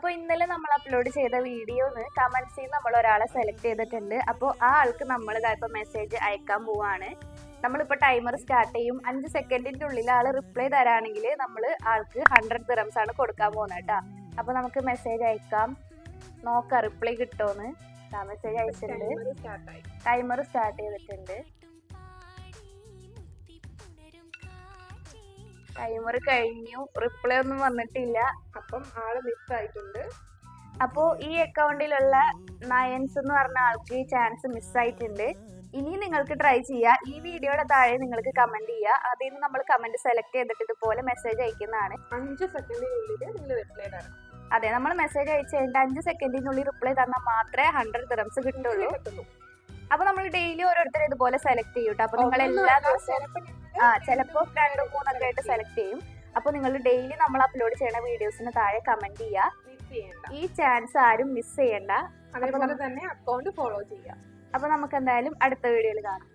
അപ്പോൾ ഇന്നലെ നമ്മൾ അപ്ലോഡ് ചെയ്ത വീഡിയോന്ന് കമന്റ്സിൽ നമ്മൾ ഒരാളെ സെലക്ട് ചെയ്തിട്ടുണ്ട്. അപ്പോൾ ആ ആൾക്ക് നമ്മൾ ഇതായപ്പോൾ മെസ്സേജ് അയക്കാൻ പോവാണ്. നമ്മളിപ്പോൾ ടൈമർ സ്റ്റാർട്ട് ചെയ്യും. 5 സെക്കൻഡിന്റെ ഉള്ളിൽ ആൾ റിപ്ലൈ തരാണെങ്കിൽ നമ്മൾ ആൾക്ക് 100 ദിറംസ് ആണ് കൊടുക്കാൻ പോകുന്നത് കേട്ടോ. അപ്പോൾ നമുക്ക് മെസ്സേജ് അയക്കാം, നോക്കാം റിപ്ലൈ കിട്ടുമോന്ന്. മെസ്സേജ് അയച്ചിട്ടുണ്ട്, ടൈമർ സ്റ്റാർട്ട് ചെയ്തിട്ടുണ്ട്. ടൈമർ കഴിഞ്ഞു, റിപ്ലൈ ഒന്നും വന്നിട്ടില്ല. അപ്പം ആള് മിസ് ആയിട്ടുണ്ട്. അപ്പോൾ ഈ അക്കൗണ്ടിലുള്ള നയൻസ് എന്ന് പറഞ്ഞ ആൾക്ക് ചാൻസ് മിസ്സായിട്ടുണ്ട്. ഇനി നിങ്ങൾക്ക് ട്രൈ ചെയ്യാം. ഈ വീഡിയോയുടെ താഴെ നിങ്ങൾക്ക് കമന്റ് ചെയ്യുക. അതിൽ നിന്ന് നമ്മൾ കമന്റ് സെലക്ട് ചെയ്തിട്ട് ഇതുപോലെ മെസ്സേജ് അയക്കുന്നതാണ്. 5 സെക്കൻഡിനുള്ളിൽ നിങ്ങൾ റിപ്ലൈ തരണം. അതെ, നമ്മൾ മെസ്സേജ് അയച്ചു കഴിഞ്ഞിട്ട് 5 സെക്കൻഡിനുള്ളിൽ റിപ്ലൈ തന്നാൽ മാത്രമേ 100 ദിറംസ് കിട്ടുള്ളൂ. അപ്പൊ നമ്മൾ ഡെയിലി ഓരോരുത്തരെ ഇതുപോലെ സെലക്ട് ചെയ്യും കേട്ടോ. അപ്പൊ നിങ്ങൾ എല്ലാ ദിവസവും ചിലപ്പോ 2 3 ഒക്കെ ആയിട്ട് സെലക്ട് ചെയ്യും. അപ്പൊ നിങ്ങൾ ഡെയിലി നമ്മൾ അപ്ലോഡ് ചെയ്യുന്ന വീഡിയോസിന് താഴെ കമന്റ് ചെയ്യുക. ഈ ചാൻസ് ആരും മിസ് ചെയ്യണ്ട. അതേപോലെ തന്നെ അക്കൗണ്ട് ഫോളോ ചെയ്യാം. അപ്പൊ നമുക്ക് എന്തായാലും അടുത്ത വീഡിയോയിൽ കാണാം.